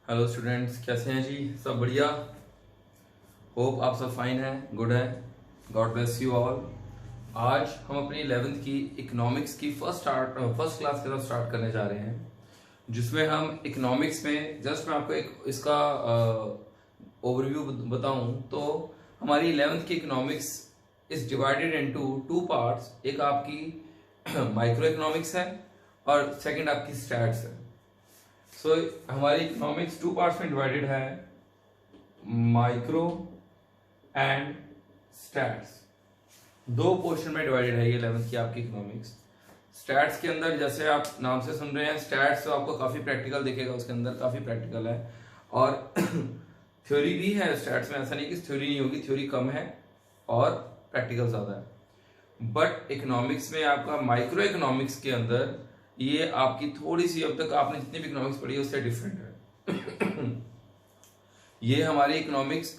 Hello students, कैसे हैं जी? सब बढ़िया। होप आप सब फाइन हैं, गुड हैं। God bless you all. आज हम अपनी 11th की इकोनॉमिक्स की फर्स्ट क्लास के साथ स्टार्ट करने जा रहे हैं, जिसमें हम इकोनॉमिक्स में जस्ट मैं आपको एक इसका ओवरव्यू बताऊं तो हमारी 11th की economics is divided into two parts. एक आपकी माइक्रो इकोनॉमिक्स है और सेकंड आपकी स्टैट्स है। सो हमारी इकोनॉमिक्स टू पार्ट्स में डिवाइडेड है, माइक्रो एंड स्टैट्स। दो पोर्शन में डिवाइडेड है ये 11th की आपकी इकोनॉमिक्स। स्टैट्स के अंदर जैसे आप नाम से सुन रहे हैं, स्टैट्स तो आपको काफी प्रैक्टिकल दिखेगा, उसके अंदर काफी प्रैक्टिकल है और थ्योरी भी है स्टैट्स में। ऐसा नहीं कि थ्योरी नहीं होगी, थ्योरी कम है और प्रैक्टिकल ज्यादा है। बट इकोनॉमिक्स में आपका माइक्रो इकोनॉमिक्स के अंदर ये आपकी थोड़ी सी, अब तक आपने जितनी भी इकोनॉमिक्स पढ़ी है उससे डिफरेंट है। ये हमारी इकोनॉमिक्स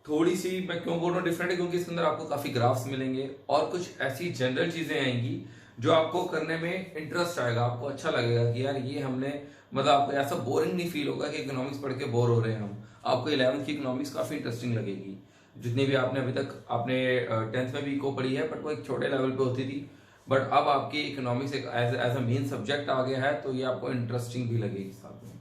थोड़ी सी, मैं क्यों बोल रहा हूँ डिफरेंट है, क्योंकि इसके अंदर आपको काफी ग्राफ्स मिलेंगे और कुछ ऐसी जनरल चीजें आएंगी जो आपको करने में इंटरेस्ट आएगा, आपको अच्छा लगेगा कि यार ये हमने, मतलब आपको ऐसा बोरिंग नहीं फील होगा कि इकोनॉमिक्स पढ़ के बोर हो रहे हैं हम। आपको 11th की इकोनॉमिक्स काफी इंटरेस्टिंग लगेगी। जितनी भी आपने अभी तक आपने 10th में भी इको पढ़ी है, बट वो एक छोटे लेवल पे होती थी, बट अब आपकी इकोनॉमिक्स एक एज अ मेन सब्जेक्ट आ गया है, तो ये आपको इंटरेस्टिंग भी लगेगी साथ में।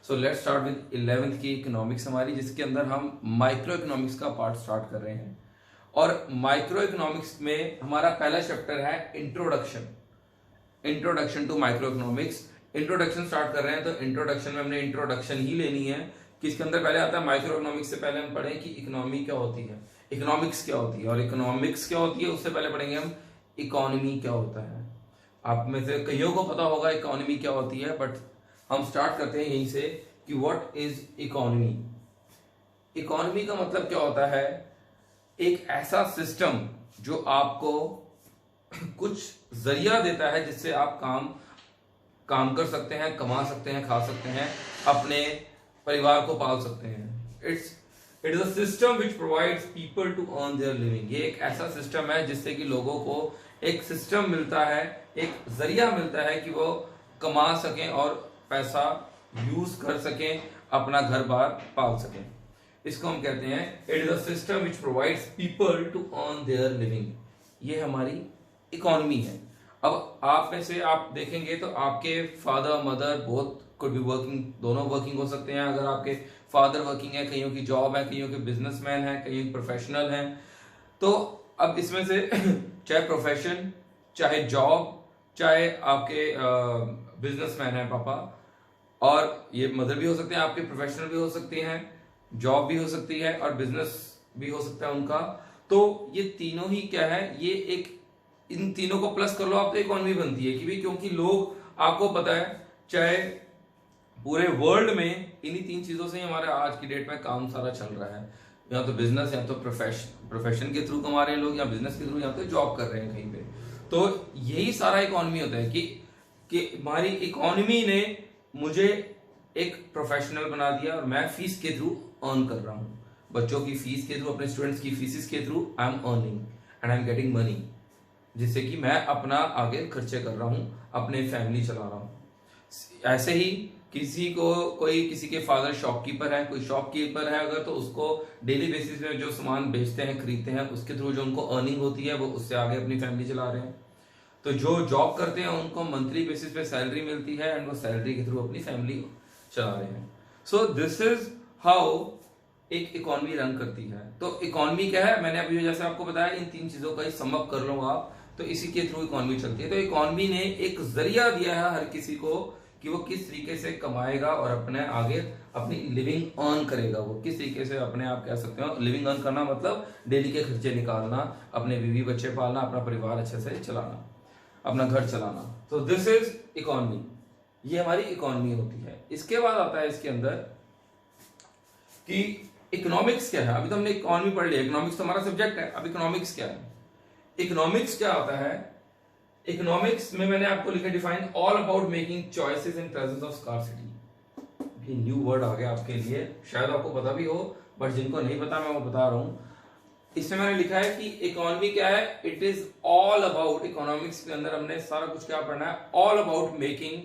So let's start with 11th की इकोनॉमिक्स हमारी, जिसके अंदर हम माइक्रो इकोनॉमिक्स का पार्ट स्टार्ट कर रहे हैं। और माइक्रो इकोनॉमिक्स में हमारा पहला चैप्टर है introduction to micro economics. Introduction start कर रहे हैं, तो इंट्रोडक्शन में हमने इंट्रोडक्शन ही लेनी है कि इसके अंदर पहले आता है माइक्रो इकोनॉमिक्स से पहले हम पढ़ें कि इकोनॉमी क्या होती है, इकोनॉमिक्स क्या होती है, और इकोनॉमिक्स क्या होती है उससे पहले पढ़ेंगे हम इकोनॉमी क्या होता है। आप में से कईयों को पता होगा इकोनॉमी क्या होती है, बट हम स्टार्ट करते हैं यहीं से कि व्हाट इज इकोनॉमी। इकोनॉमी का मतलब क्या होता है? एक ऐसा सिस्टम जो आपको कुछ जरिया देता है जिससे आप काम कर सकते हैं, कमा सकते हैं, खा सकते हैं, अपने परिवार को पाल सकते हैं। It is a system which provides people to earn their living. ये एक ऐसा सिस्टम है जिससे कि लोगों को एक सिस्टम मिलता है, एक जरिया मिलता है कि वो कमा सकें और पैसा यूज कर सकें, अपना घर बार पाल सकें। इसको हम कहते हैं it is a system which provides people to earn their living. ये हमारी इकोनॉमी है। अब आप में से आप देखेंगे तो आपके father mother both could be working, दोनों वर्किंग हो सकते हैं। अगर आपके फादर वर्किंग है, कईयों की जॉब है, कईयों के बिजनेसमैन है, कईयों प्रोफेशनल हैं, तो अब इसमें से चाहे प्रोफेशन, चाहे जॉब, चाहे आपके बिजनेसमैन है पापा, और ये मदर भी हो सकते हैं आपके, प्रोफेशनल भी हो सकती हैं, जॉब भी हो सकती है और बिजनेस भी हो सकता है उनका। तो ये तीनों ही क्या है, ये एक, इन तीनों को प्लस कर लो आप तो इकोनॉमी बनती है। कि भाई क्योंकि लोग, आपको पता है, चाहे पूरे वर्ल्ड में इन्हीं तीन चीजों से ही हमारे आज की डेट में काम सारा चल रहा है। या तो बिजनेस, या तो प्रोफेशन के थ्रू कमा रहे हैं लोग, या बिजनेस के थ्रू, या तो जॉब कर रहे हैं कहीं पे। तो यही सारा इकोनॉमी होता है कि हमारी इकोनॉमी ने मुझे एक प्रोफेशनल बना दिया और मैं फीस के थ्रू अर्न कर रहा हूँ, बच्चों की फीस के थ्रू, अपने स्टूडेंट्स की फीसिस के through I am earning and I am getting money, जिससे कि मैं अपना आगे खर्चे कर रहा हूँ, अपने फैमिली चला रहा हूँ। ऐसे ही किसी के फादर शॉपकीपर है, कोई शॉपकीपर है अगर, तो उसको डेली बेसिस में जो सामान बेचते हैं, खरीदते हैं, उसके थ्रू जो उनको अर्निंग होती है वो उससे आगे अपनी फैमिली चला रहे हैं। तो जो जॉब करते हैं उनको मंथली बेसिस पे सैलरी मिलती है एंड वो सैलरी के थ्रू अपनी फैमिली चला रहे हैं। सो दिस इज हाउ एक इकोनॉमी रन करती है। तो इकोनॉमी क्या है, मैंने अभी जैसे आपको बताया, इन तीन चीजों का ही सम अप कर लो आप, तो इसी के थ्रू इकोनॉमी चलती है। तो इकोनॉमी ने एक जरिया दिया है हर किसी को कि वो किस तरीके से कमाएगा और अपने आगे अपनी लिविंग अर्न करेगा। वो किस तरीके से अपने, आप कह सकते हो लिविंग अर्न करना मतलब डेली के खर्चे निकालना, अपने बीवी बच्चे पालना, अपना परिवार अच्छे से चलाना, अपना घर चलाना। तो दिस इज इकोनॉमी, ये हमारी इकोनॉमी होती है। इसके बाद आता है इसके अंदर कि इकोनॉमिक्स क्या है। अभी तो हमने इकोनॉमी पढ़ लिया, इकोनॉमिक्स तो हमारा सब्जेक्ट है। अब इकोनॉमिक्स क्या है, इकोनॉमिक्स क्या होता है? इकोनॉमिक्स में मैंने आपको लिखा define all about making choices in presence of scarcity. ये न्यू वर्ड आ गया आपके लिए, शायद आपको पता भी हो, बट जिनको नहीं पता मैं वो बता रहा हूं। इसमें मैंने लिखा है कि इकोनॉमी क्या है, it is all about, economics के अंदर हमने सारा कुछ क्या पढ़ना है, all about making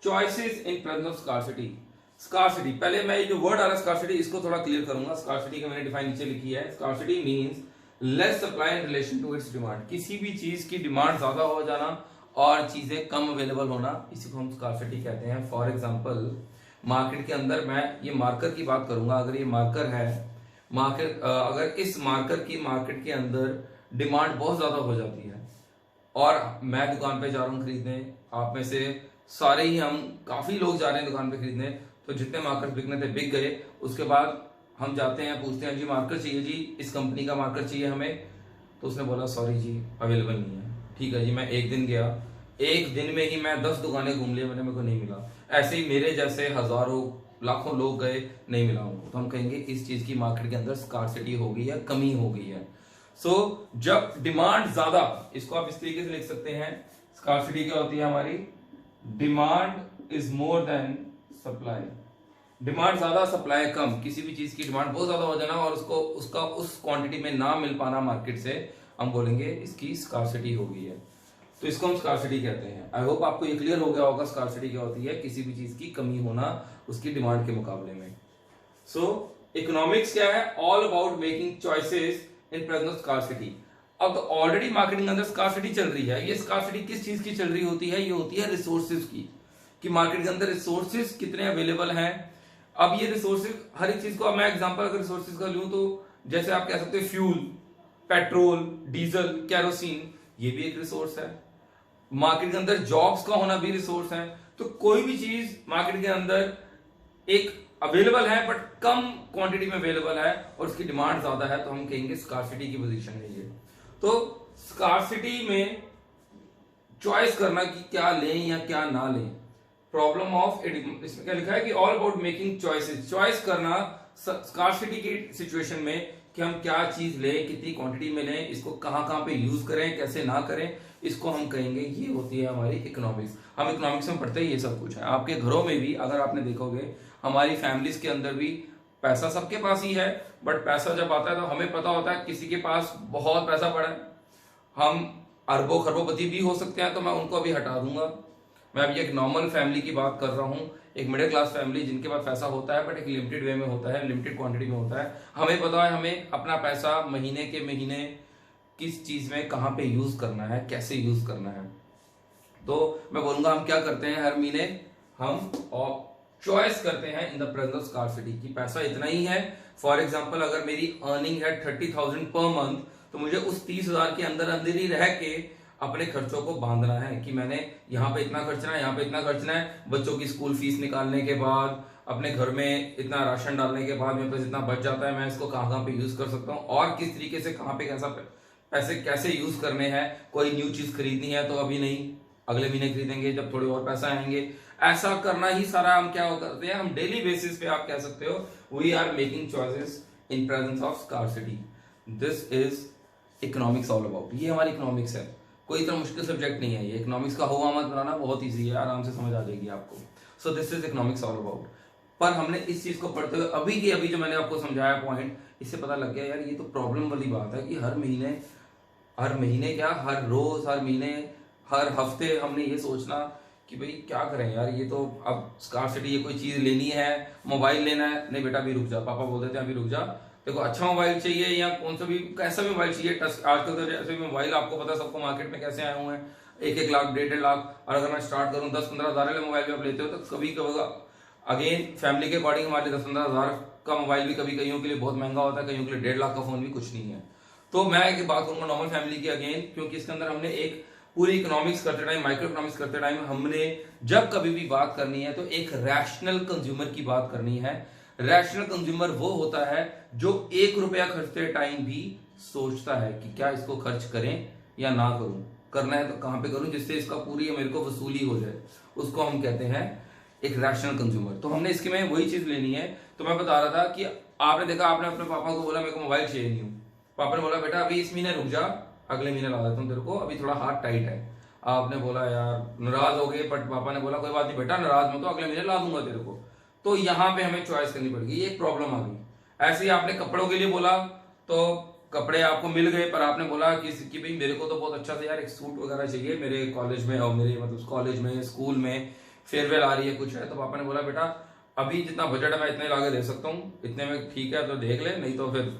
choices in presence of scarcity. Scarcity, पहले मैं ये जो वर्ड आ रहा है स्कार्सिटी इसको थोड़ा क्लियर करूंगा। स्कार्सिटी का मैंने डिफाइन नीचे लिखी है। Scarcity means less supply in relation to its demand, किसी भी चीज की डिमांड ज्यादा हो जाना और चीजें कम अवेलेबल होना, इसी को हम स्कार्सिटी कहते हैं। फॉर एग्जांपल मार्केट के अंदर मैं ये मार्कर की बात करूंगा, अगर ये मार्कर है मार्केट, अगर इस मार्कर की मार्केट के अंदर डिमांड बहुत ज्यादा हो जाती है और मैं दुकान पे जा रहा हूँ खरीदने, आप में से सारे ही हम काफी लोग जा रहे हैं दुकान पे खरीदने, तो जितने मार्कर बिकने थे बिक गए। उसके बाद हम जाते हैं पूछते हैं जी मार्कर चाहिए जी, इस कंपनी का मार्कर चाहिए हमें, तो उसने बोला सॉरी जी अवेलेबल नहीं है। ठीक है जी, मैं एक दिन गया, एक दिन में ही मैं 10 दुकानें घूम लिया, मेरे को नहीं मिला। ऐसे ही मेरे जैसे हजारों लाखों लोग गए, नहीं मिला उनको, तो हम कहेंगे इस चीज की मार्केट के अंदर स्कार्सिटी हो गई है, कमी हो गई है। सो जब डिमांड ज्यादा, इसको आप इस तरीके से लिख सकते हैं, स्कार्सिटी क्या होती है हमारी, demand is more than supply. Demand ज्यादा सप्लाई कम, किसी भी चीज की डिमांड बहुत ज्यादा हो जाना और उसको उसका उस क्वांटिटी में ना मिल पाना मार्केट से, हम बोलेंगे इसकी स्कार्सिटी हो गई है। तो इसको हम स्कार्सिटी कहते हैं। आई होप आपको ये क्लियर हो गया होगा स्कार्सिटी क्या होती है, किसी भी चीज की कमी होना उसकी डिमांड के मुकाबले में। सो इकोनॉमिक्स क्या है, all about making choices in presence of scarcity. अब तो ऑलरेडी मार्केटिंग के अंदर स्कार्सिटी चल रही है, ये स्कार्सिटी किस चीज की चल रही होती है, ये होती है रिसोर्सेज की, कि मार्केट के अंदर रिसोर्सेज कितने अवेलेबल हैं। अब ये रिसोर्सेज हर एक चीज को, अब मैं एग्जांपल अगर रिसोर्सेज का लूं तो जैसे आप कह सकते हैं फ्यूल, पेट्रोल, डीजल, केरोसिन, ये भी एक रिसोर्स है। मार्केट के अंदर जॉब्स का होना भी रिसोर्स है। तो कोई भी चीज मार्केट के अंदर एक अवेलेबल है बट कम क्वांटिटी में अवेलेबल है और उसकी डिमांड ज्यादा है, तो हम कहेंगे स्कार्सिटी की पोजीशन है ये। तो स्कार्सिटी में चॉइस करना कि क्या लें या क्या ना लें, प्रॉब्लम ऑफ, इसमें क्या लिखा है कि all about making choices, choice करना स्कार्सिटी की सिचुएशन में कि हम क्या चीज लें, कितनी क्वांटिटी में लें, इसको कहां कहां पे यूज करें, कैसे ना करें, इसको हम कहेंगे ये होती है हमारी इकोनॉमिक्स। हम इकोनॉमिक्स में पढ़ते ही ये सब कुछ है। आपके घरों में भी अगर आपने देखोगे, हमारी फैमिलीज के अंदर भी पैसा सबके पास ही है, बट पैसा जब आता है तो हमें पता होता है किसी के पास बहुत पैसा पड़ा है, हम अरबों खरबोपति भी हो सकते हैं, तो मैं उनको अभी हटा दूंगा। मैं अभी एक नॉर्मल फैमिली की बात कर रहा हूँ, एक मिडिल क्लास फैमिली जिनके पास पैसा होता है बट एक लिमिटेड वे में होता है, लिमिटेड क्वांटिटी में होता है। हमें पता है हमें अपना पैसा महीने के महीने किस चीज में कहाँ पे यूज करना है, कैसे यूज करना है। तो मैं बोलूंगा हम क्या करते हैं, हर महीने हम चॉइस करते हैं in the presence of scarcity की पैसा इतना ही है। फॉर एग्जांपल अगर मेरी अर्निंग है 30,000 पर मंथ, तो मुझे उस 30,000 के अंदर अंदर ही रह के अपने खर्चों को बांधना है कि मैंने यहाँ पे इतना खर्चना है, यहाँ पे इतना खर्चना है, बच्चों की स्कूल फीस निकालने के बाद, अपने घर में इतना राशन डालने के बाद मेरे पास इतना बच जाता है, मैं इसको कहाँ कहाँ पे यूज कर सकता हूँ और किस तरीके से कहाँ पे कैसा पैसे कैसे यूज करने हैं। कोई न्यू चीज खरीदनी है तो अभी नहीं, अगले महीने खरीदेंगे जब थोड़े और पैसा आएंगे। ऐसा करना ही सारा हम क्या करते हैं, हम डेली बेसिस पे आप कह सकते हो we are making choices in presence of scarcity. This is economics all about. ये हमारी इकोनॉमिक्स है, कोई इतना मुश्किल सब्जेक्ट नहीं है ये। इकोनॉमिक्स का हुआ मत बनाना बहुत ईजी है, आराम से समझ आ जाएगी आपको। So this is economics all about. पर हमने इस चीज को पढ़ते हुए अभी की अभी जो मैंने आपको समझाया पॉइंट, इससे पता लग गया यार ये तो प्रॉब्लम वाली बात है कि हर महीने क्या, हर रोज, हर महीने, हर हफ्ते हमने ये सोचना कि भाई क्या करें यार, ये तो अब स्कार्सिटी, ये कोई चीज लेनी है, मोबाइल लेना है, नहीं बेटा अभी रुक जा, पापा बोल देते हैं अभी रुक जा, देखो अच्छा मोबाइल चाहिए या कौन सा भी कैसा भी मोबाइल चाहिए, टच आजकल तो ऐसे भी मोबाइल आपको पता है सबको मार्केट में कैसे आए हुए हैं, 1-1 लाख 1.5 लाख। और अगर मैं स्टार्ट करूँ 10-15 हज़ार वाले मोबाइल भी आप लेते हो तो कभी कभी अगेन फैमिली के अकॉर्डिंग हमारे 10-15 हज़ार का मोबाइल भी कभी कईयों के लिए बहुत महंगा होता है, कईयों के लिए 1.5 लाख का फोन भी कुछ नहीं है। तो मैं एक बात करूंगा नॉर्मल फैमिली की अगेन, क्योंकि इसके अंदर हमने एक पूरी इकोनॉमिक्स करते टाइम, माइक्रो इकोनॉमिक्स करते टाइम हमने जब कभी भी बात करनी है तो एक रैशनल कंज्यूमर की बात करनी है। रैशनल कंज्यूमर वो होता है जो 1 रुपया खर्चते टाइम भी सोचता है कि क्या इसको खर्च करें या ना करूं, करना है तो कहां पे करूं जिससे इसका पूरी मेरे को वसूली हो जाए, उसको हम कहते हैं एक रैशनल कंज्यूमर। तो हमने इसके में वही चीज लेनी है। तो मैं बता रहा था कि आपने देखा, आपने अपने पापा को बोला मेरे को मोबाइल चाहिए नहीं हूं, पापा ने बोला बेटा अभी इस महीने रुक जा, अगले महीने ला देता हूँ तेरे को, अभी थोड़ा हाथ टाइट है। आपने बोला यार, नाराज हो गए, बट पापा ने बोला कोई बात नहीं बेटा, नाराज मत हो, अगले महीने ला दूंगा तेरे को। तो यहाँ पे हमें चॉइस करनी पड़ेगी, ये एक प्रॉब्लम आ गई। ऐसे ही आपने कपड़ों के लिए बोला तो कपड़े आपको मिल गए, पर आपने बोला कि भाई मेरे को तो बहुत अच्छा से यार एक सूट वगैरह चाहिए मेरे कॉलेज में, और मेरे मतलब कॉलेज में, स्कूल में फेयरवेल आ रही है कुछ है, तो पापा ने बोला बेटा अभी जितना बजट है मैं इतने लाके दे सकता हूँ, इतने में ठीक है तो देख ले, नहीं तो फिर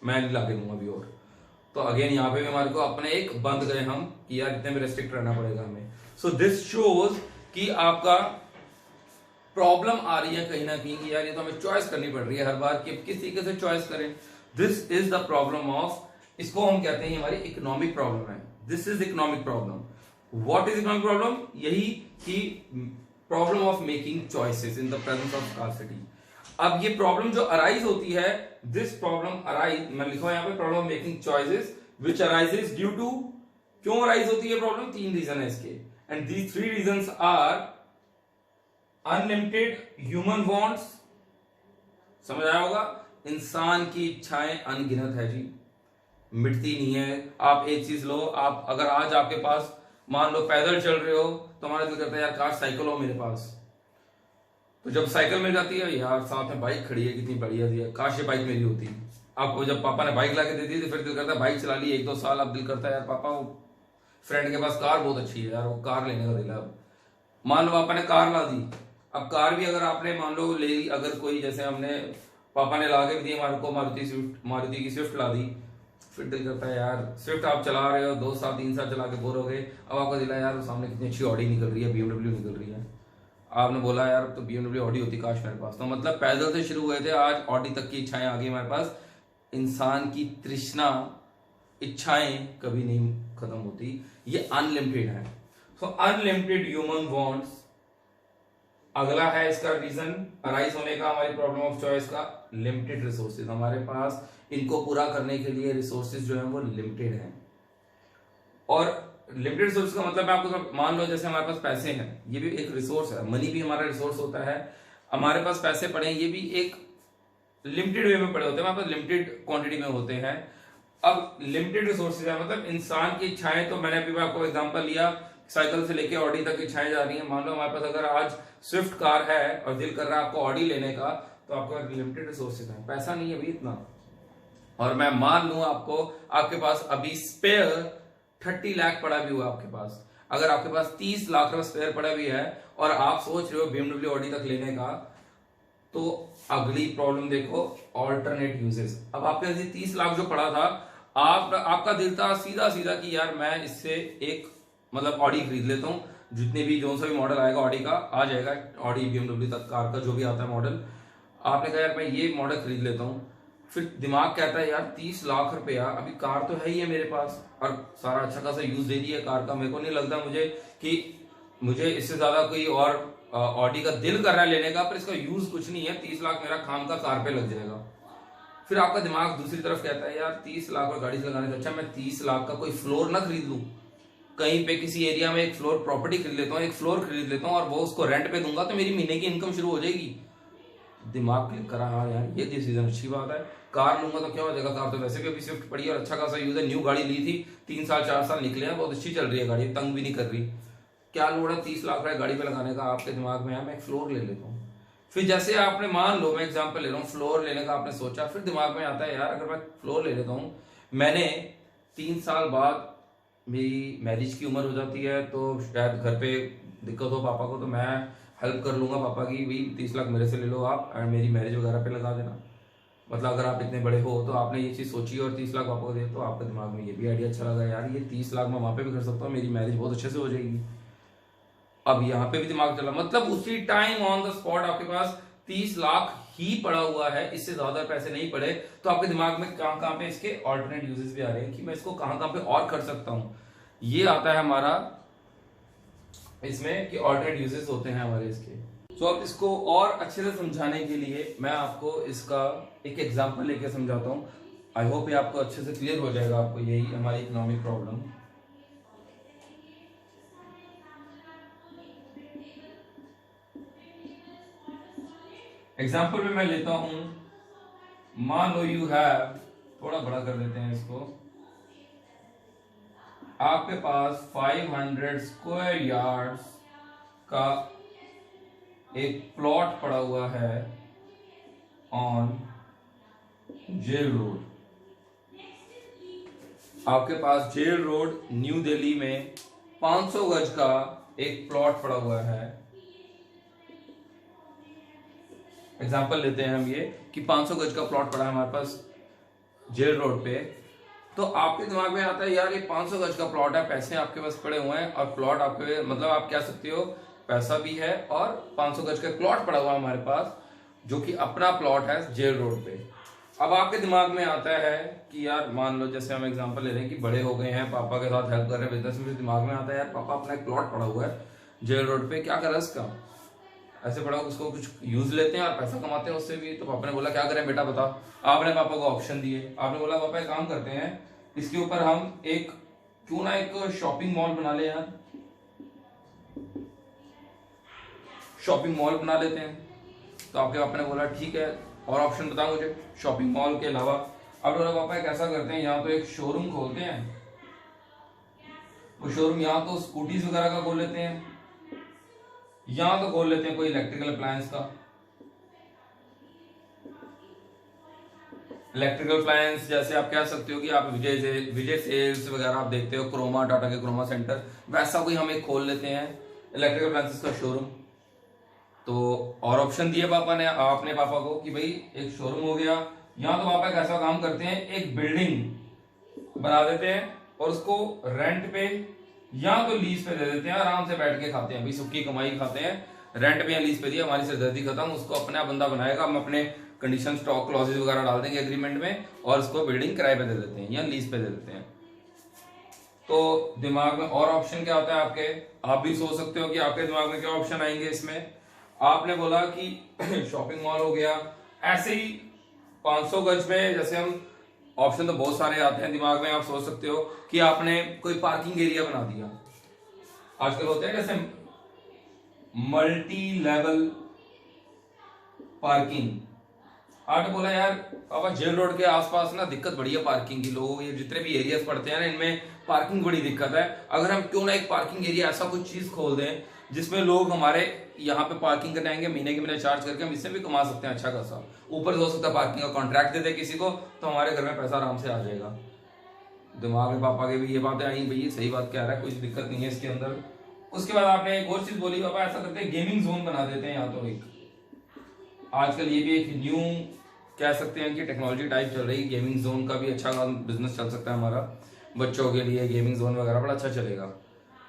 मैं नहीं लाके दूंगा अभी। और तो अगेन यहाँ पे भी हमारे को अपने एक बंद गए हम कि यार इतने में रेस्ट्रिक्ट रहना पड़ेगा हमें। सो दिस शोज कि आपका प्रॉब्लम आ रही है कहीं ना कहीं कि यार ये तो हमें चॉइस करनी पड़ रही है हर बार कि किस तरीके से चॉइस करें। This is the problem of, इसको हम कहते हैं हमारी इकोनॉमिक प्रॉब्लम है। This is economic problem. What is economic problem? यही कि problem of making choices in the presence of scarcity. अब ये प्रॉब्लम जो अराइज होती है, दिस प्रॉब्लम अराइज, मैं लिखा यहाँ पे problem of making choices which arises due to, क्यों अराइज होती है प्रॉब्लम? 3 रीजन है इसके, and these 3 reasons are unlimited human wants, समझ आया होगा, इंसान की इच्छाएं अनगिनत है जी, मिटती नहीं है। आप एक चीज लो, आप अगर आज आपके पास मान लो पैदल चल रहे हो तो हमारा दिल करता है यार काश साइकिल हो मेरे पास। तो जब साइकिल मिल जाती है यार साथ में बाइक खड़ी है कितनी बढ़िया दी है, काश ये बाइक मेरी होती। आपको जब पापा ने बाइक लाके दे दी तो फिर दिल करता है बाइक चला ली 1-2 साल, अब दिल करता है यार पापा वो फ्रेंड के पास कार बहुत अच्छी है यार, वो कार लेने का दिल है। अब मान लो पापा ने कार ला दी, अब कार भी अगर आपने मान लो ले ली, अगर कोई जैसे हमने पापा ने ला के भी दी हमारे को मारुति की स्विफ्ट ला दी, फिर दिल करता है यार स्विफ्ट आप चला रहे हो 2 साल 3 साल चला के बोर हो गए, अब आपका दिल है यार सामने कितनी अच्छी ऑडी निकल रही है, BMW निकल रही है, आपने बोला यार तो BMW ऑडी होती काश मेरे पास। तो मतलब पैदल से शुरू हुए थे, आज ऑडी तक की इच्छाएं आ गई हमारे पास। इंसान की तृष्णा, इच्छाएं कभी नहीं खत्म होती, ये अनलिमिटेड है। सो अनलिमिटेड ह्यूमन वांट्स। अगला है इसका रीजन अराइज होने का हमारी प्रॉब्लम ऑफ चॉइस का, लिमिटेड रिसोर्सेज। हमारे पास इनको पूरा करने के लिए रिसोर्सेज जो है वो लिमिटेड हैं। और लिमिटेड रिसोर्स का मतलब मैं आपको मान लो जैसे हमारे पास पैसे हैं, ये भी एक रिसोर्स है, मनी भी हमारा रिसोर्स होता है। हमारे पास पैसे पड़े, ये भी एक लिमिटेड वे में पड़े होते हैं, हमारे पास लिमिटेड क्वांटिटी में होते हैं। अब लिमिटेड रिसोर्सेज है मतलब इंसान की इच्छाएं, तो मैंने अभी आपको एग्जांपल लिया साइकिल से लेके ऑडी तक इच्छाएं जा रही हैं। मान लो हमारे पास अगर आज स्विफ्ट कार है और दिल कर रहा है आपको ऑडी लेने का, तो आपका लिमिटेड रिसोर्सेज है, पैसा नहीं है अभी इतना। और मैं मान लूं आपको आपके पास अभी स्पेयर 30 लाख पड़ा भी हुआ आपके पास, अगर आपके पास 30 लाख का स्पेयर पड़ा भी है और आप सोच रहे हो BMW ऑडी तक लेने का, तो अगली प्रॉब्लम देखो ऑल्टरनेट यूजेस। अब आपके पास 30 लाख जो पड़ा था, आपका दिल था सीधा सीधा कि यार मैं इससे एक मतलब ऑडी खरीद लेता हूँ, जितने भी जो सा भी मॉडल आएगा ऑडी का आ जाएगा, ऑडी BMW तक कार का जो भी आता है मॉडल, आपने कहा यार मैं ये मॉडल खरीद लेता हूँ। फिर दिमाग कहता है यार 30 लाख रुपया, अभी कार तो है ही है मेरे पास और सारा अच्छा खासा यूज दे दिया कार का, मेरे को नहीं लगता मुझे कि मुझे इससे ज्यादा कोई और ऑडी का दिल कर रहा है लेने का, पर इसका यूज कुछ नहीं है, 30 लाख मेरा खाम का कार पे लग जाएगा। फिर आपका दिमाग दूसरी तरफ कहता है यार 30 लाख और गाड़ी से लगाने से अच्छा मैं 30 लाख का कोई फ्लोर ना खरीद लूं, कहीं पे किसी एरिया में एक फ्लोर प्रॉपर्टी खरीद लेता हूँ, एक फ्लोर खरीद लेता हूँ और वो उसको रेंट पे दूंगा तो मेरी महीने की इनकम शुरू हो जाएगी। दिमाग क्लिक करा, हाँ यार ये डिसीजन अच्छी बात है, कार लूंगा तो क्या हो जाएगा, कार तो वैसे भी अभी स्विफ्ट पड़ी है और अच्छा खासा यूज है, न्यू गाड़ी ली थी 3 साल 4 साल निकले हैं, बहुत अच्छी चल रही है गाड़ी, तंग भी नहीं कर रही, क्या लोड है 30 लाख रुपए गाड़ी पे लगाने का। आपके दिमाग में है मैं एक फ्लोर ले लेता हूँ। फिर जैसे आपने मान लो मैं एग्जांपल ले रहा हूँ, फ्लोर लेने का आपने सोचा, फिर दिमाग में आता है यार अगर मैं फ्लोर ले लेता हूँ, मैंने 3 साल बाद मेरी मैरिज की उम्र हो जाती है, तो शायद घर पे दिक्कत हो पापा को, तो मैं हेल्प कर लूंगा पापा की, भी 30 लाख मेरे से ले लो आप और मेरी मैरिज वगैरह पे लगा देना। मतलब अगर आप इतने बड़े हो तो आपने ये चीज सोची और 30 लाख पापा को दे, तो आपके दिमाग में ये भी आइडिया अच्छा लगा यार ये 30 लाख मैं वहां पे भी कर सकता हूँ, मेरी मैरिज बहुत अच्छे से हो जाएगी। अब यहाँ पे भी दिमाग चला, मतलब उसी टाइम ऑन द स्पॉट आपके पास 30 लाख ही पड़ा हुआ है, इससे ज्यादा पैसे नहीं पड़े, तो आपके दिमाग में कहां पे इसके ऑल्टरनेट यूजेस भी आ रहे हैं कि मैं इसको कहां पे और कर सकता हूं। ये आता है हमारा इसमें कि ऑल्टरनेट यूजेस होते हैं हमारे इसके। तो अब इसको और अच्छे से समझाने के लिए मैं आपको इसका एक एग्जांपल लेके समझाता हूं। आई होप ये आपको अच्छे से क्लियर हो जाएगा, आपको यही हमारी इकोनॉमिक प्रॉब्लम। एग्जाम्पल में मैं लेता हूं, मान लो यू हैव, थोड़ा बड़ा कर देते हैं इसको, आपके पास 500 स्क्वायर यार्ड्स का एक प्लॉट पड़ा हुआ है ऑन जेल रोड। आपके पास जेल रोड न्यू दिल्ली में 500 गज का एक प्लॉट पड़ा हुआ है। एग्जाम्पल लेते हैं हम ये कि 500 गज का प्लॉट पड़ा है हमारे पास जेल रोड पे, तो आपके दिमाग में आता है यार ये 500 गज का प्लॉट है, पैसे आपके पास पड़े हुए हैं और प्लॉट आपके मतलब आप कह सकते हो पैसा भी है और 500 गज का प्लॉट पड़ा हुआ है हमारे पास जो कि अपना प्लॉट है जेल रोड पे। अब आपके दिमाग में आता है कि यार मान लो जैसे हम एग्जांपल ले रहे हैं कि बड़े हो गए हैं, पापा के साथ हेल्प कर रहे हैं बिजनेस में, दिमाग में आता है यार पापा अपना एक प्लॉट पड़ा हुआ है जेल रोड पे, क्या करें इसका, ऐसे पड़ा उसको कुछ यूज लेते हैं और पैसा कमाते हैं उससे भी। तो पापा ने बोला क्या करें बेटा बता। आपने पापा को ऑप्शन दिए, आपने बोला पापा एक काम करते हैं इसके ऊपर हम एक क्यों ना एक शॉपिंग मॉल बना ले यार, शॉपिंग मॉल बना लेते हैं। तो आपके पापा ने बोला ठीक है और ऑप्शन बताओ मुझे शॉपिंग मॉल के अलावा। अब बोला पापा एक ऐसा करते हैं यहाँ तो एक शोरूम खोलते हैं, वो शोरूम यहाँ तो स्कूटीज वगैरह का खोल लेते हैं, यहाँ तो खोल लेते हैं कोई इलेक्ट्रिकल अप्लायंस का, इलेक्ट्रिकल अप्लायंस जैसे आप कह सकते हो कि आप विजय सेल्स वगैरह आप देखते हो, क्रोमा टाटा के क्रोमा सेंटर, वैसा कोई हम एक खोल लेते हैं इलेक्ट्रिकल अप्लायंसेस का शोरूम। तो और ऑप्शन दिए पापा ने आपने पापा को कि भाई एक शोरूम हो गया, यहाँ तो पापा एक ऐसा काम करते हैं एक बिल्डिंग बना देते हैं और उसको रेंट पे या तो लीज पे दे देते हैं, आराम से बैठ के खाते हैं भाई, सुक्की कमाई खाते हैं, रेंट पे या लीज पे दिया हमारी सिरदर्दी खत्म, उसको अपना बंदा बनाएगा, हम अपने कंडीशन स्टॉक क्लॉजेज वगैरह डाल देंगे एग्रीमेंट में और उसको बिल्डिंग किराए पे दे देते हैं या लीज पे दे देते हैं। तो दिमाग में और ऑप्शन क्या होता है आपके, आप भी सोच सकते हो कि आपके दिमाग में क्या ऑप्शन आएंगे इसमें। आपने बोला कि शॉपिंग मॉल हो गया, ऐसे ही 500 गज में जैसे हम ऑप्शन तो बहुत सारे आते हैं दिमाग में, आप सोच सकते हो कि आपने कोई पार्किंग एरिया बना दिया, आजकल होते हैं जैसे मल्टी लेवल पार्किंग। आपने बोला यार पापा जेल रोड के आसपास ना दिक्कत बड़ी है पार्किंग की, लोगों ये जितने भी एरियाज पड़ते हैं ना इनमें पार्किंग बड़ी दिक्कत है, अगर हम क्यों ना एक पार्किंग एरिया ऐसा कुछ चीज खोल दें जिसमें लोग हमारे यहाँ पे पार्किंग करने आएंगे, महीने के महीने चार्ज करके हम इससे भी कमा सकते हैं अच्छा खासा, ऊपर से हो सकता है पार्किंग का कॉन्ट्रैक्ट दे दे किसी को तो हमारे घर में पैसा आराम से आ जाएगा। दिमाग में पापा के भी ये बातें आई, भाई सही बात कह रहा है, कुछ दिक्कत नहीं है इसके अंदर। उसके बाद आपने एक और चीज बोली पापा ऐसा करते हैं गेमिंग जोन बना देते हैं, यहाँ तो एक आजकल ये भी एक न्यू कह सकते हैं कि टेक्नोलॉजी टाइप चल रही है, गेमिंग जोन का भी अच्छा बिजनेस चल सकता है हमारा, बच्चों के लिए गेमिंग जोन वगैरह बड़ा अच्छा चलेगा।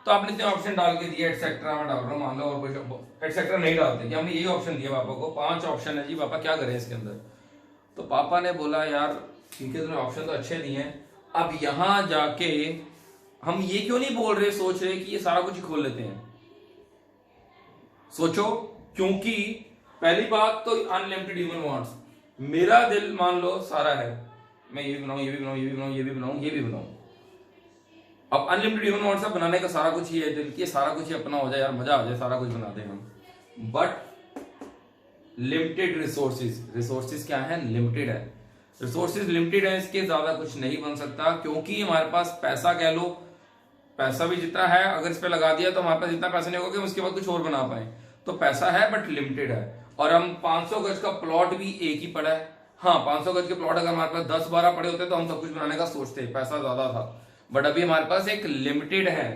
तो आपने इतने ऑप्शन डाल के दिए एटसेट्रा, मैं डाल रहा हूँ मान लो, और कुछ एटसेट्रा नहीं डालते कि हमने यही ऑप्शन दिया पापा को, 5 ऑप्शन है जी पापा क्या करें इसके अंदर। तो पापा ने बोला यार ठीक है तुमने ऑप्शन तो अच्छे दिए हैं, अब यहां जाके हम ये क्यों नहीं बोल रहे सोच रहे कि ये सारा कुछ खोल लेते हैं। सोचो, क्योंकि पहली बात तो अनलिमिटेड ह्यूमन वांट्स, मेरा दिल मान लो सारा है, मैं ये भी बनाऊं ये भी बनाऊं ये भी बनाऊं ये भी बनाऊं ये भी बनाऊं। अब अनलिमिटेड ह्यूमन वांट्स बनाने का सारा कुछ ही है दिल की, सारा कुछ ही अपना हो जाए यार, मजा आ जाए, सारा कुछ बना दें हम, बट लिमिटेड रिसोर्सेज क्या है, लिमिटेड है, रिसोर्सेज लिमिटेड है, इसके ज्यादा कुछ नहीं बन सकता, क्योंकि हमारे पास पैसा कह लो, पैसा भी जितना है अगर इस पे लगा दिया तो हमारे पास इतना पैसा नहीं होगा कि हम उसके बाद कुछ और बना पाए, तो पैसा है बट लिमिटेड है। और हम 500 गज का प्लॉट भी एक ही पड़ा है, हाँ 500 गज के प्लॉट अगर हमारे पास 10-12 पड़े होते तो हम सब कुछ बनाने का सोचते, पैसा ज्यादा था, बट अभी हमारे पास एक लिमिटेड है,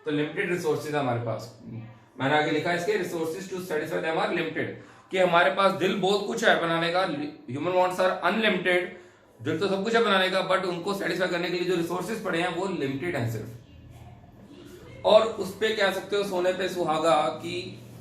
तो लिमिटेड रिसोर्सेज है हमारे पास। मैंने आगे लिखा है इसके resources to satisfy them are limited, कि हमारे पास दिल बहुत कुछ है बनाने का, ह्यूमन वांट्स आर अनलिमिटेड, दिल तो सब कुछ है बनाने का बट उनको सेटिस्फाई करने के लिए जो रिसोर्सेज पड़े हैं वो लिमिटेड हैं सिर्फ। और उस पे कह सकते हो सोने पे सुहागा कि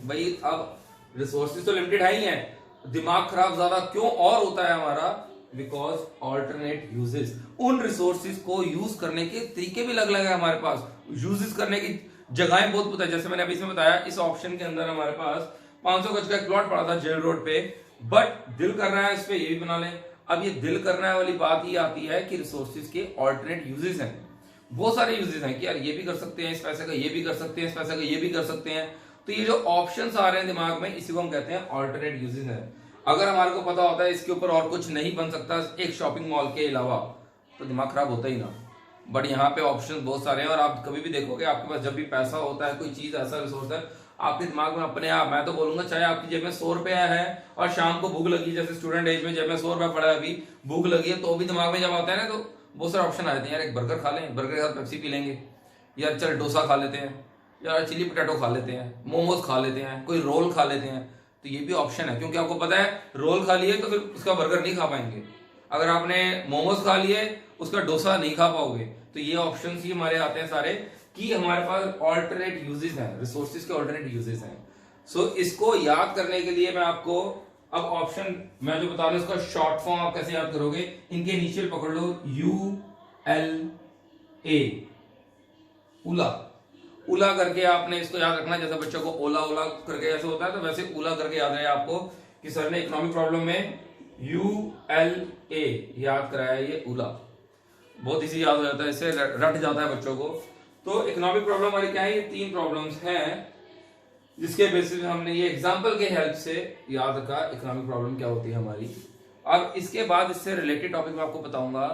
भाई अब रिसोर्सेज तो लिमिटेड है ही है, दिमाग खराब ज्यादा क्यों और होता है हमारा, बिकॉज ऑल्टरनेट यूजेस, उन रिसोर्सेज को यूज करने के तरीके भी अलग अलग है हमारे पास, यूजेस करने की जगहें बहुत पता है। जैसे मैंने अभी इसमें बताया इस ऑप्शन के अंदर हमारे पास 500 गज का एक प्लॉट पड़ा था जेल रोड पे, बट दिल कर रहा है इस पे ये भी बना लें। अब ये दिल करने वाली बात ही आती है कि रिसोर्सेज के ऑल्टरनेट यूजेस हैं, बहुत सारे यूजेस हैं कि यार ये भी कर सकते हैं इस पैसे का, ये भी कर सकते हैं इस पैसे का, ये भी कर सकते हैं। तो ये जो ऑप्शंस आ रहे हैं दिमाग में इसी को हम कहते हैं ऑल्टरनेट यूजेस हैं। अगर हमारे को पता होता है इसके ऊपर और कुछ नहीं बन सकता एक शॉपिंग मॉल के अलावा तो दिमाग खराब होता ही ना, बट यहाँ पे ऑप्शंस बहुत सारे हैं। और आप कभी भी देखोगे आपके पास जब भी पैसा होता है, कोई चीज ऐसा रिसोर्स है, आपके दिमाग में अपने आप, मैं तो बोलूंगा चाहे आपकी जेब में 100 रुपया है और शाम को भूख लगी, जैसे स्टूडेंट एज में जेब में 100 रुपया पड़ा है, अभी भूख लगी है, तो भी दिमाग में जब आता है ना तो बहुत सारे ऑप्शन आ जाते हैं, यार एक बर्गर खा लें, बर्गर के साथ पेप्सी पी लेंगे, यार चल डोसा खा लेते हैं, यार चिली पोटैटो खा लेते हैं, मोमोज खा लेते हैं, कोई रोल खा लेते हैं। तो ये भी ऑप्शन है, क्योंकि आपको पता है रोल खा लिए तो फिर उसका बर्गर नहीं खा पाएंगे, अगर आपने मोमोज खा लिए उसका डोसा नहीं खा पाओगे। तो ये ऑप्शंस ही हमारे आते हैं सारे कि हमारे पास ऑल्टरनेट यूजेस हैं, रिसोर्सेज के ऑल्टरनेट यूजेस हैं। सो इसको याद करने के लिए मैं आपको अब ऑप्शन मैं जो बता रहा हूं इसका शॉर्ट फॉर्म आप कैसे याद करोगे, इनके इनिशियल पकड़ लो, ULA, उला। उला करके आपने इसको याद रखना, जैसे बच्चों को ओला ओला करके ऐसे होता है, तो वैसे उला करके याद रहे आपको कि सर ने इकोनॉमिक प्रॉब्लम में ULA याद कराया, ये उला बहुत इजी याद हो जाता है, इससे रट जाता है बच्चों को। तो इकोनॉमिक प्रॉब्लम हमारी क्या है, ये 3 प्रॉब्लम्स हैं जिसके बेसिस में हमने ये एग्जांपल के हेल्प से याद रखा इकोनॉमिक प्रॉब्लम क्या होती है हमारी। अब इसके बाद इससे रिलेटेड टॉपिक मैं आपको बताऊंगा,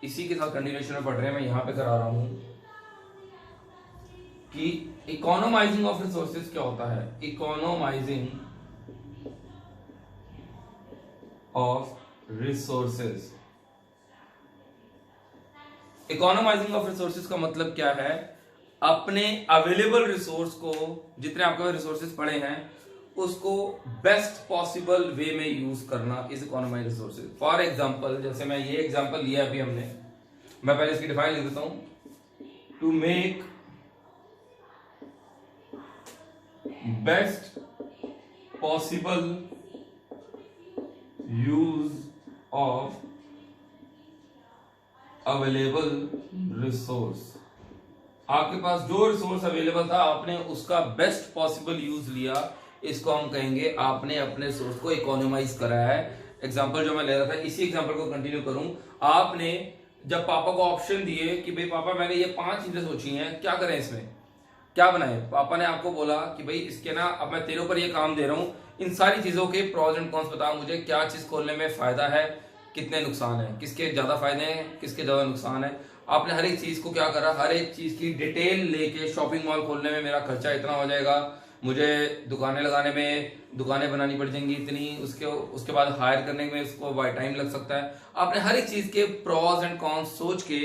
इसी के साथ कंटिन्यूएशन में पढ़ रहे हैं, मैं यहां पे करा रहा हूं कि इकोनोमाइजिंग ऑफ रिसोर्सेज क्या होता है। इकोनोमाइजिंग ऑफ रिसोर्सेज, इकोनोमाइजिंग ऑफ रिसोर्सेज का मतलब क्या है, अपने अवेलेबल रिसोर्स को, जितने आपके रिसोर्सेज पड़े हैं उसको बेस्ट पॉसिबल वे में यूज करना is economise resources. For example, जैसे मैं ये एग्जांपल लिया अभी हमने, मैं पहले इसकी डिफाइन लिख देता हूं, to make best possible use of available resource. आपके पास जो रिसोर्स अवेलेबल था आपने उसका बेस्ट पॉसिबल यूज लिया, इसको हम कहेंगे आपने अपने रिसोर्स को इकोनोमाइज करा है। एग्जांपल जो मैं ले रहा था, इसी एग्जांपल को कंटिन्यू करूं, आपने जब पापा को ऑप्शन दिए कि भाई पापा मैंने ये 5 चीजें सोची हैं, क्या करें इसमें, क्या बनाए, पापा ने आपको बोला कि भाई इसके ना अब मैं तेरे ऊपर ये काम दे रहा हूं, इन सारी चीजों के प्रॉज एंड कॉन्स बताओ मुझे, क्या चीज खोलने में फायदा है, कितने नुकसान है, किसके ज्यादा फायदे हैं, किसके ज्यादा नुकसान है। आपने हर एक चीज को क्या करा, हर एक चीज की डिटेल लेके, शॉपिंग मॉल खोलने में मेरा खर्चा इतना हो जाएगा, मुझे दुकानें लगाने में, दुकानें बनानी पड़ जाएंगी इतनी, उसके बाद हायर करने में इसको टाइम लग सकता है। आपने हर एक चीज के प्रॉज एंड कॉन्स सोच के,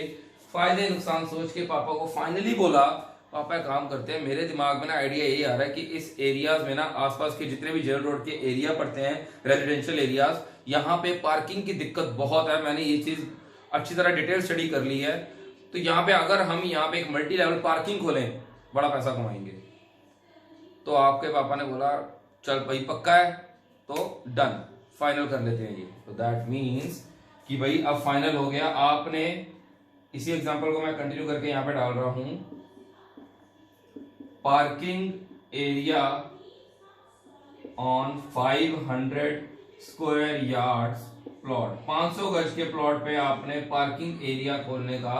फायदे नुकसान सोच के पापा को फाइनली बोला, पापा एक काम करते हैं, मेरे दिमाग में ना आइडिया यही आ रहा है कि इस एरियाज में ना, आसपास के जितने भी जेल रोड के एरिया पड़ते हैं, रेजिडेंशियल एरियाज, यहाँ पे पार्किंग की दिक्कत बहुत है, मैंने ये चीज अच्छी तरह डिटेल स्टडी कर ली है, तो यहाँ पे अगर हम यहाँ पे एक मल्टी लेवल पार्किंग खोलें बड़ा पैसा कमाएंगे। तो आपके पापा ने बोला चल भाई पक्का है, तो डन, फाइनल कर लेते हैं ये। तो दैट मीन्स कि भाई अब फाइनल हो गया। आपने इसी एग्जांपल को मैं कंटिन्यू करके यहाँ पे डाल रहा हूं, parking area on 500 square yards plot, 500 गज के प्लॉट पे आपने पार्किंग एरिया खोलने का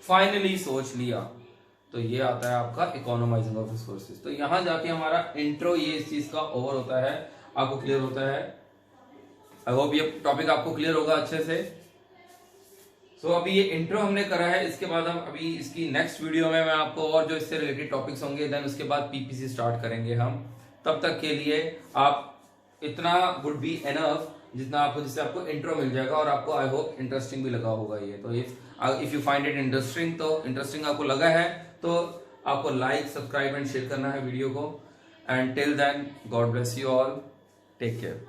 फाइनली सोच लिया। तो ये आता है आपका इकोनोमाइजिंग ऑफ रिसोर्सेज। तो यहां जाके हमारा इंट्रो ये इस चीज का ओवर होता है, आपको क्लियर होता है। आई होप ये टॉपिक आपको क्लियर होगा अच्छे से। सो अभी ये इंट्रो हमने करा है, इसके बाद हम अभी इसकी नेक्स्ट वीडियो में मैं आपको और जो इससे रिलेटेड टॉपिक्स होंगे, देन उसके बाद पीपीसी स्टार्ट करेंगे हम। तब तक के लिए आप इतना वुड बी एनफ जितना आपको, जिससे आपको इंट्रो मिल जाएगा और आपको आई होप इंटरेस्टिंग भी लगा होगा ये। तो if you find it interesting, तो इंटरेस्टिंग आपको लगा है तो आपको लाइक, सब्सक्राइब एंड शेयर करना है वीडियो को। And till then, God bless you all, take care.